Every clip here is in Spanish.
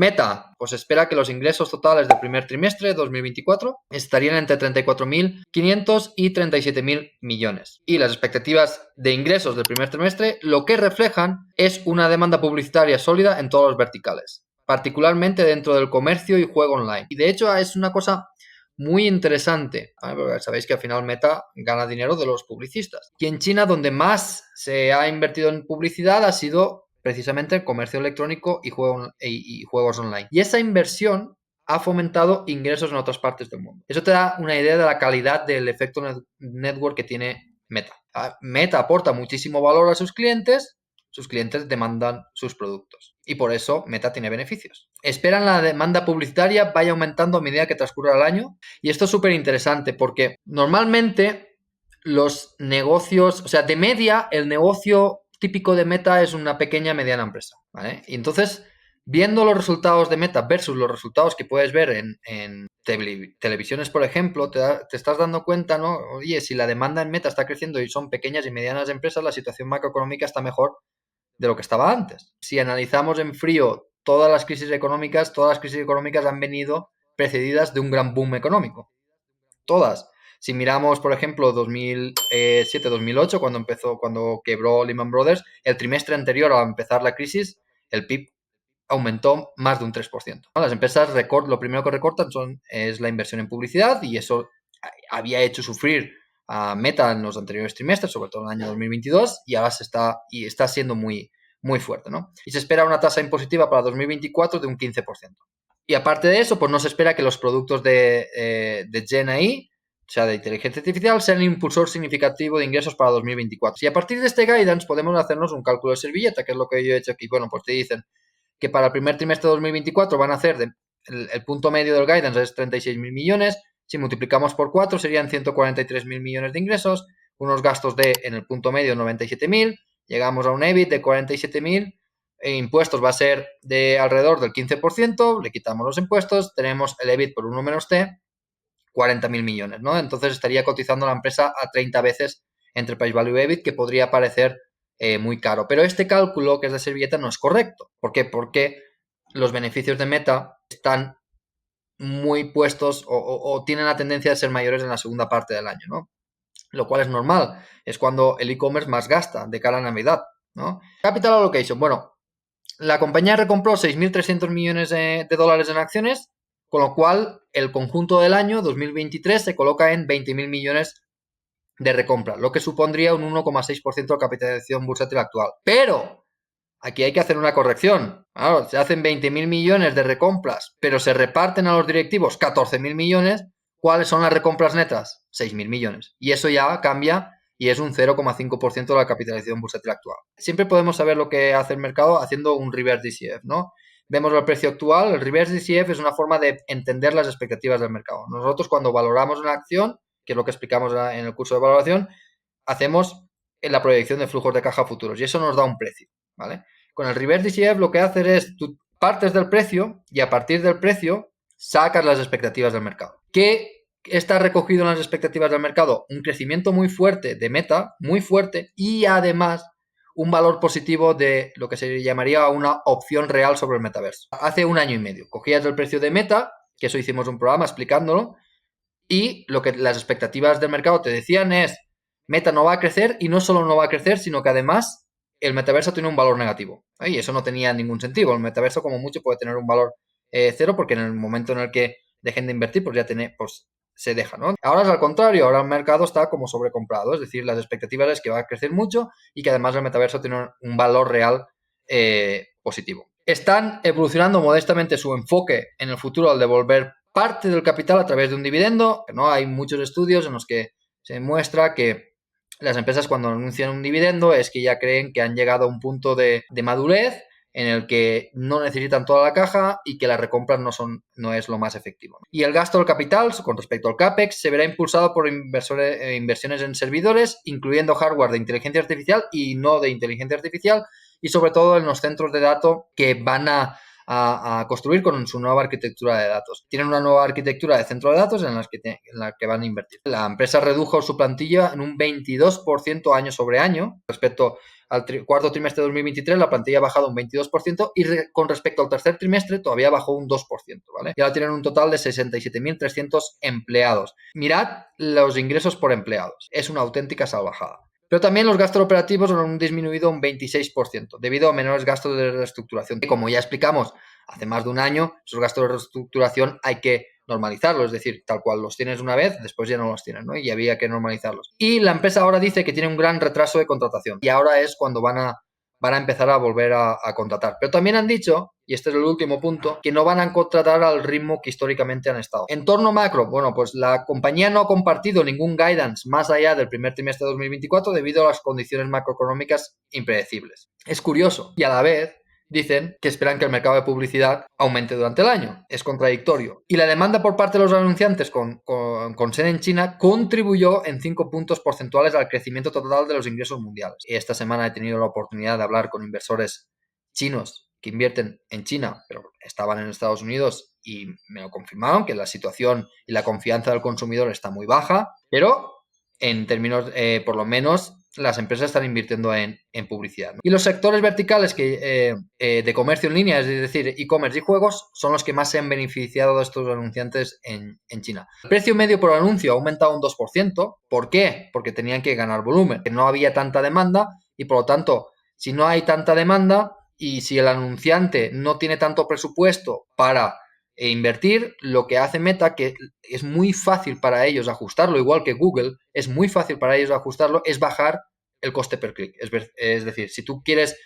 Meta, pues espera que los ingresos totales del primer trimestre de 2024 estarían entre 34.500 y 37.000 millones. Y las expectativas de ingresos del primer trimestre lo que reflejan es una demanda publicitaria sólida en todos los verticales, particularmente dentro del comercio y juego online. Y de hecho es una cosa muy interesante, ¿vale? Porque sabéis que al final Meta gana dinero de los publicistas. Y en China, donde más se ha invertido en publicidad ha sido precisamente el comercio electrónico y juegos online. Y esa inversión ha fomentado ingresos en otras partes del mundo. Eso te da una idea de la calidad del efecto network que tiene Meta. Meta aporta muchísimo valor a sus clientes demandan sus productos. Y por eso Meta tiene beneficios. Esperan la demanda publicitaria vaya aumentando a medida que transcurra el año. Y esto es súper interesante porque normalmente los negocios, o sea, de media, el negocio típico de Meta es una pequeña mediana empresa, ¿vale? Y entonces, viendo los resultados de Meta versus los resultados que puedes ver en televisiones, por ejemplo, te estás dando cuenta, ¿no? Oye, si la demanda en Meta está creciendo y son pequeñas y medianas empresas, la situación macroeconómica está mejor de lo que estaba antes. Si analizamos en frío todas las crisis económicas han venido precedidas de un gran boom económico. Todas. Si miramos, por ejemplo, 2007-2008, cuando quebró Lehman Brothers, el trimestre anterior a empezar la crisis, el PIB aumentó más de un 3%. Las empresas lo primero que recortan es la inversión en publicidad y eso había hecho sufrir a Meta en los anteriores trimestres, sobre todo en el año 2022, y ahora está siendo muy, muy fuerte, ¿no? Y se espera una tasa impositiva para 2024 de un 15%. Y aparte de eso, pues no se espera que los productos de Gen AI, o sea, de inteligencia artificial, sean un impulsor significativo de ingresos para 2024. Y a partir de este guidance podemos hacernos un cálculo de servilleta, que es lo que yo he hecho aquí. Bueno, pues te dicen que para el primer trimestre de 2024 van a hacer, el punto medio del guidance es 36.000 millones, si multiplicamos por 4 serían 143.000 millones de ingresos, unos gastos en el punto medio 97.000, llegamos a un EBIT de 47.000, impuestos va a ser de alrededor del 15%, le quitamos los impuestos, tenemos el EBIT por 1 menos T, 40.000 millones, ¿no? Entonces estaría cotizando la empresa a 30 veces Enterprise Value EBIT, que podría parecer muy caro. Pero este cálculo, que es de servilleta, no es correcto. ¿Por qué? Porque los beneficios de Meta están muy puestos o tienen la tendencia de ser mayores en la segunda parte del año, ¿no? Lo cual es normal. Es cuando el e-commerce más gasta de cara a Navidad, ¿no? Capital Allocation. Bueno, la compañía recompró 6.300 millones de dólares en acciones, con lo cual el conjunto del año 2023 se coloca en 20.000 millones de recompra, lo que supondría un 1,6% de capitalización bursátil actual. Pero aquí hay que hacer una corrección. Claro, se hacen 20.000 millones de recompras, pero se reparten a los directivos 14.000 millones. ¿Cuáles son las recompras netas? 6.000 millones. Y eso ya cambia y es un 0,5% de la capitalización bursátil actual. Siempre podemos saber lo que hace el mercado haciendo un reverse DCF, ¿no? Vemos el precio actual, el reverse DCF es una forma de entender las expectativas del mercado. Nosotros cuando valoramos una acción, que es lo que explicamos en el curso de valoración, hacemos la proyección de flujos de caja futuros y eso nos da un precio, ¿vale? Con el reverse DCF lo que haces es tú partes del precio y a partir del precio sacas las expectativas del mercado. ¿Qué está recogido en las expectativas del mercado? Un crecimiento muy fuerte de Meta, muy fuerte, y además un valor positivo de lo que se llamaría una opción real sobre el metaverso. Hace 1 año y medio cogías el precio de Meta, que eso hicimos un programa explicándolo, y lo que las expectativas del mercado te decían es Meta no va a crecer, y no solo no va a crecer, sino que además el metaverso tiene un valor negativo. Y eso no tenía ningún sentido. El metaverso como mucho puede tener un valor cero, porque en el momento en el que dejen de invertir, pues ya se deja, ¿no? Ahora es al contrario, ahora el mercado está como sobrecomprado, es decir, las expectativas es que va a crecer mucho y que además el metaverso tiene un valor real positivo. Están evolucionando modestamente su enfoque en el futuro al devolver parte del capital a través de un dividendo, ¿no? Hay muchos estudios en los que se muestra que las empresas cuando anuncian un dividendo es que ya creen que han llegado a un punto de madurez en el que no necesitan toda la caja y que las recompras no es lo más efectivo. Y el gasto del capital, con respecto al CAPEX, se verá impulsado por inversiones en servidores, incluyendo hardware de inteligencia artificial y no de inteligencia artificial, y sobre todo en los centros de datos que van a a construir con su nueva arquitectura de datos. Tienen una nueva arquitectura de centro de datos en la que van a invertir. La empresa redujo su plantilla en un 22% año sobre año. Respecto al cuarto trimestre de 2023, la plantilla ha bajado un 22% y con respecto al tercer trimestre todavía bajó un 2%, ¿vale? Y ahora tienen un total de 67.300 empleados. Mirad los ingresos por empleados. Es una auténtica salvajada. Pero también los gastos operativos han disminuido un 26% debido a menores gastos de reestructuración. Como ya explicamos hace más de un año, esos gastos de reestructuración hay que normalizarlos, es decir, tal cual los tienes una vez, después ya no los tienes, ¿no? Y había que normalizarlos. Y la empresa ahora dice que tiene un gran retraso de contratación y ahora es cuando van a empezar a volver a contratar. Pero también han dicho, y este es el último punto, que no van a contratar al ritmo que históricamente han estado. Entorno macro, bueno, pues la compañía no ha compartido ningún guidance más allá del primer trimestre de 2024 debido a las condiciones macroeconómicas impredecibles. Es curioso y a la vez dicen que esperan que el mercado de publicidad aumente durante el año. Es contradictorio. Y la demanda por parte de los anunciantes con sede en China contribuyó en 5 puntos porcentuales al crecimiento total de los ingresos mundiales. Y esta semana he tenido la oportunidad de hablar con inversores chinos que invierten en China, pero estaban en Estados Unidos y me lo confirmaron, que la situación y la confianza del consumidor está muy baja, pero en términos, por lo menos, las empresas están invirtiendo en publicidad, ¿no? Y los sectores verticales de comercio en línea, es decir, e-commerce y juegos, son los que más se han beneficiado de estos anunciantes en China. El precio medio por anuncio ha aumentado un 2%. ¿Por qué? Porque tenían que ganar volumen, que no había tanta demanda y por lo tanto, si no hay tanta demanda y si el anunciante no tiene tanto presupuesto para invertir, lo que hace Meta, que es muy fácil para ellos ajustarlo, igual que Google, es muy fácil para ellos ajustarlo, es bajar el coste per clic. Es decir, si tú quieres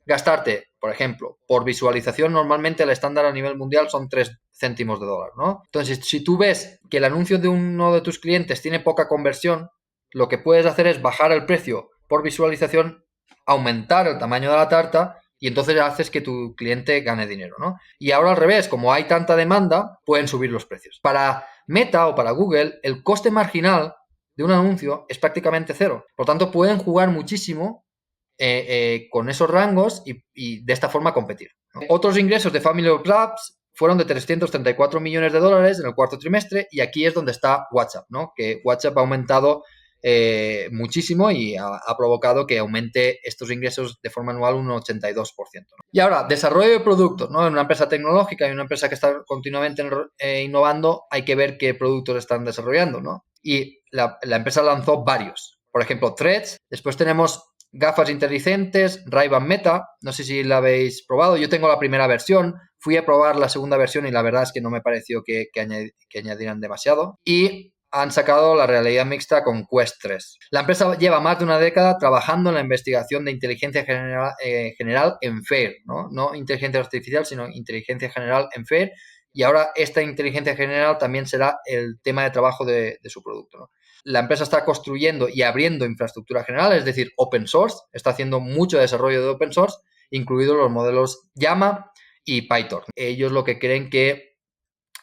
gastarte, por ejemplo, por visualización, normalmente el estándar a nivel mundial son 3 céntimos de dólar, ¿no? Entonces, si tú ves que el anuncio de uno de tus clientes tiene poca conversión, lo que puedes hacer es bajar el precio por visualización, aumentar el tamaño de la tarta y entonces haces que tu cliente gane dinero, ¿no? Y ahora al revés, como hay tanta demanda, pueden subir los precios. Para Meta o para Google, el coste marginal de un anuncio es prácticamente cero. Por tanto, pueden jugar muchísimo con esos rangos y de esta forma competir, ¿no? Otros ingresos de Family of Apps fueron de 334 millones de dólares en el cuarto trimestre y aquí es donde está WhatsApp, ¿no? Que WhatsApp ha aumentado muchísimo y ha provocado que aumente estos ingresos de forma anual un 82%, ¿no? Y ahora, desarrollo de productos, ¿no? En una empresa tecnológica y una empresa que está continuamente innovando, hay que ver qué productos están desarrollando, ¿no? Y la empresa lanzó varios. Por ejemplo, Threads. Después tenemos gafas inteligentes, Ray-Ban Meta. No sé si la habéis probado. Yo tengo la primera versión. Fui a probar la segunda versión y la verdad es que no me pareció que añadieran demasiado. Y han sacado la realidad mixta con Quest 3. La empresa lleva más de una década trabajando en la investigación de inteligencia general en FAIR, ¿no? No inteligencia artificial, sino inteligencia general en FAIR. Y ahora esta inteligencia general también será el tema de trabajo de su producto, ¿no? La empresa está construyendo y abriendo infraestructura general, es decir, open source. Está haciendo mucho desarrollo de open source, incluidos los modelos Llama y Python. Ellos lo que creen que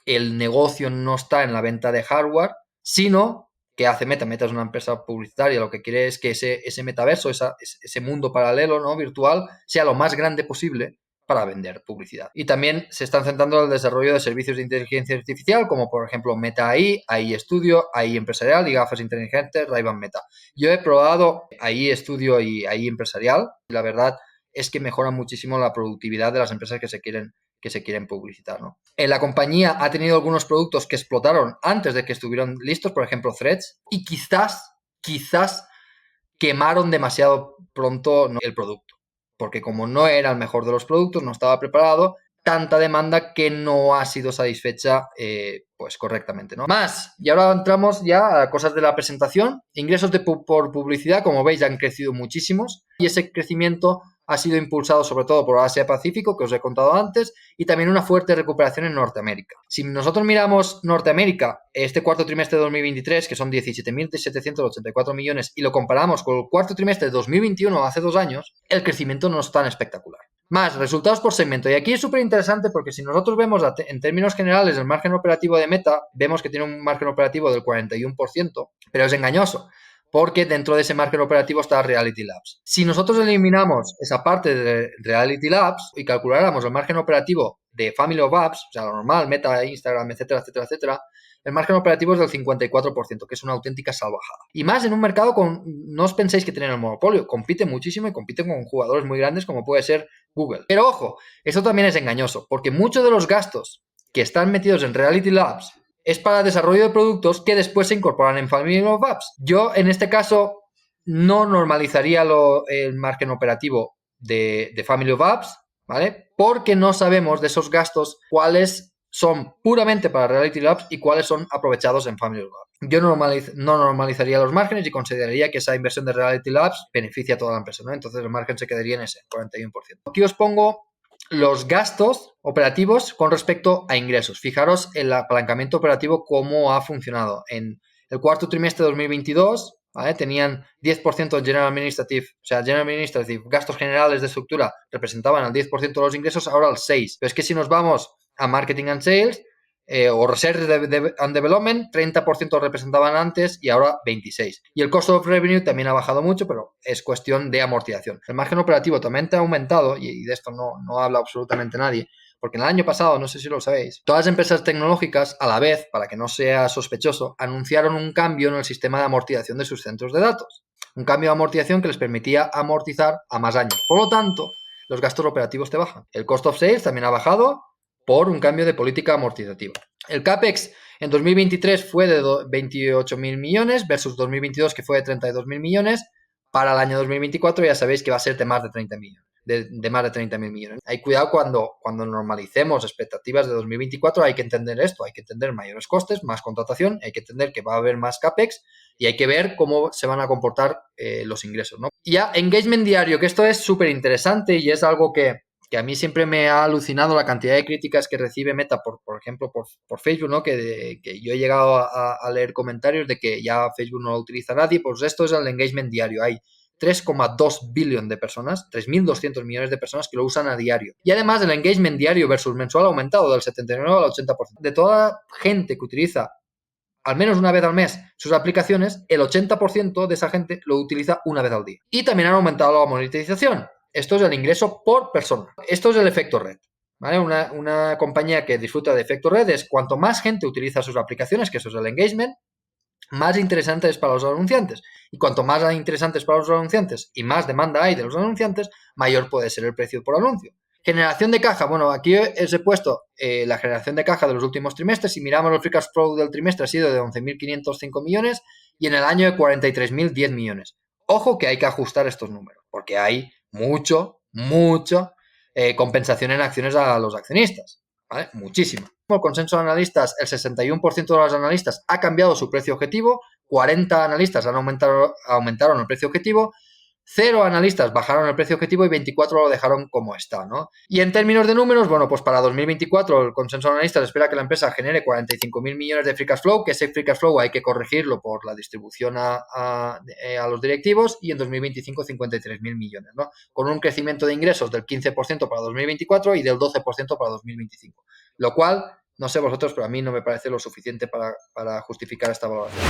el negocio no está en la venta de hardware, sino que hace Meta. Meta es una empresa publicitaria, lo que quiere es que ese metaverso, ese mundo paralelo, ¿no?, virtual, sea lo más grande posible para vender publicidad. Y también se están centrando en el desarrollo de servicios de inteligencia artificial, como por ejemplo Meta AI, AI Studio, AI Empresarial y gafas inteligentes Ray-Ban Meta. Yo he probado AI Studio y AI Empresarial y la verdad es que mejora muchísimo la productividad de las empresas que se quieren publicitar, ¿no? La compañía ha tenido algunos productos que explotaron antes de que estuvieran listos, por ejemplo Threads, y quizás quemaron demasiado pronto el producto, porque como no era el mejor de los productos, no estaba preparado, tanta demanda que no ha sido satisfecha pues correctamente, ¿no? Más, y ahora entramos ya a cosas de la presentación. Ingresos por publicidad, como veis, han crecido muchísimos y ese crecimiento ha sido impulsado sobre todo por Asia-Pacífico, que os he contado antes, y también una fuerte recuperación en Norteamérica. Si nosotros miramos Norteamérica, este cuarto trimestre de 2023, que son 17.784 millones, y lo comparamos con el cuarto trimestre de 2021, hace 2 años, el crecimiento no es tan espectacular. Más, resultados por segmento. Y aquí es súper interesante porque si nosotros vemos en términos generales el margen operativo de Meta, vemos que tiene un margen operativo del 41%, pero es engañoso, porque dentro de ese margen operativo está Reality Labs. Si nosotros eliminamos esa parte de Reality Labs y calculáramos el margen operativo de Family of Apps, o sea, lo normal, Meta, Instagram, etcétera, etcétera, etcétera, el margen operativo es del 54%, que es una auténtica salvajada. Y más en un mercado no os penséis que tienen el monopolio, compite muchísimo y compite con jugadores muy grandes como puede ser Google. Pero ojo, esto también es engañoso, porque muchos de los gastos que están metidos en Reality Labs es para desarrollo de productos que después se incorporan en Family of Apps. Yo, en este caso, no normalizaría el margen operativo de Family of Apps, ¿vale? Porque no sabemos de esos gastos cuáles son puramente para Reality Labs y cuáles son aprovechados en Family of Apps. Yo no normalizaría los márgenes y consideraría que esa inversión de Reality Labs beneficia a toda la empresa, ¿no? Entonces el margen se quedaría en ese 41%. Aquí os pongo los gastos operativos con respecto a ingresos. Fijaros el apalancamiento operativo cómo ha funcionado. En el cuarto trimestre de 2022, ¿vale? Tenían 10% de General Administrative, o sea, General Administrative, gastos generales de estructura representaban el 10% de los ingresos, ahora el 6%. Pero es que si nos vamos a Marketing and Sales o Research and Development, 30% representaban antes y ahora 26%. Y el cost of revenue también ha bajado mucho, pero es cuestión de amortización. El margen operativo también ha aumentado y de esto no habla absolutamente nadie. Porque en el año pasado, no sé si lo sabéis, todas las empresas tecnológicas, a la vez, para que no sea sospechoso, anunciaron un cambio en el sistema de amortización de sus centros de datos. Un cambio de amortización que les permitía amortizar a más años. Por lo tanto, los gastos operativos te bajan. El cost of sales también ha bajado por un cambio de política amortizativa. El CAPEX en 2023 fue de 28.000 millones versus 2022 que fue de 32.000 millones. Para el año 2024 ya sabéis que va a ser de más de 30 millones. De más de 30.000 millones. Hay cuidado cuando normalicemos expectativas de 2024, hay que entender esto, hay que entender mayores costes, más contratación, hay que entender que va a haber más CAPEX y hay que ver cómo se van a comportar los ingresos, ¿no? Y ya, engagement diario, que esto es súper interesante y es algo que a mí siempre me ha alucinado la cantidad de críticas que recibe Meta, por ejemplo, por Facebook, ¿no? Que yo he llegado a leer comentarios de que ya Facebook no lo utiliza nadie, pues esto es el engagement diario. Hay 3,2 billones de personas, 3.200 millones de personas que lo usan a diario. Y además el engagement diario versus mensual ha aumentado del 79 al 80%. De toda la gente que utiliza al menos una vez al mes sus aplicaciones, el 80% de esa gente lo utiliza una vez al día. Y también han aumentado la monetización. Esto es el ingreso por persona. Esto es el efecto red. ¿Vale? Una compañía que disfruta de efecto red es cuanto más gente utiliza sus aplicaciones, que eso es el engagement, más interesante es para los anunciantes. Y cuanto más interesante es para los anunciantes y más demanda hay de los anunciantes, mayor puede ser el precio por anuncio. Generación de caja. Bueno, aquí os he puesto la generación de caja de los últimos trimestres. Si miramos el free cash flow del trimestre ha sido de 11.505 millones y en el año de 43.010 millones. Ojo que hay que ajustar estos números porque hay mucho compensación en acciones a los accionistas. ¿Vale? Muchísimo. Por consenso de analistas, el 61% de los analistas ha cambiado su precio objetivo, 40 analistas aumentaron el precio objetivo, 0 analistas bajaron el precio objetivo y 24 lo dejaron como está, ¿no? Y en términos de números, bueno, pues para 2024 el consenso de analistas espera que la empresa genere 45.000 millones de free cash flow, que ese free cash flow hay que corregirlo por la distribución a los directivos, y en 2025 53.000 millones, ¿no? Con un crecimiento de ingresos del 15% para 2024 y del 12% para 2025. Lo cual, no sé vosotros, pero a mí no me parece lo suficiente para justificar esta valoración.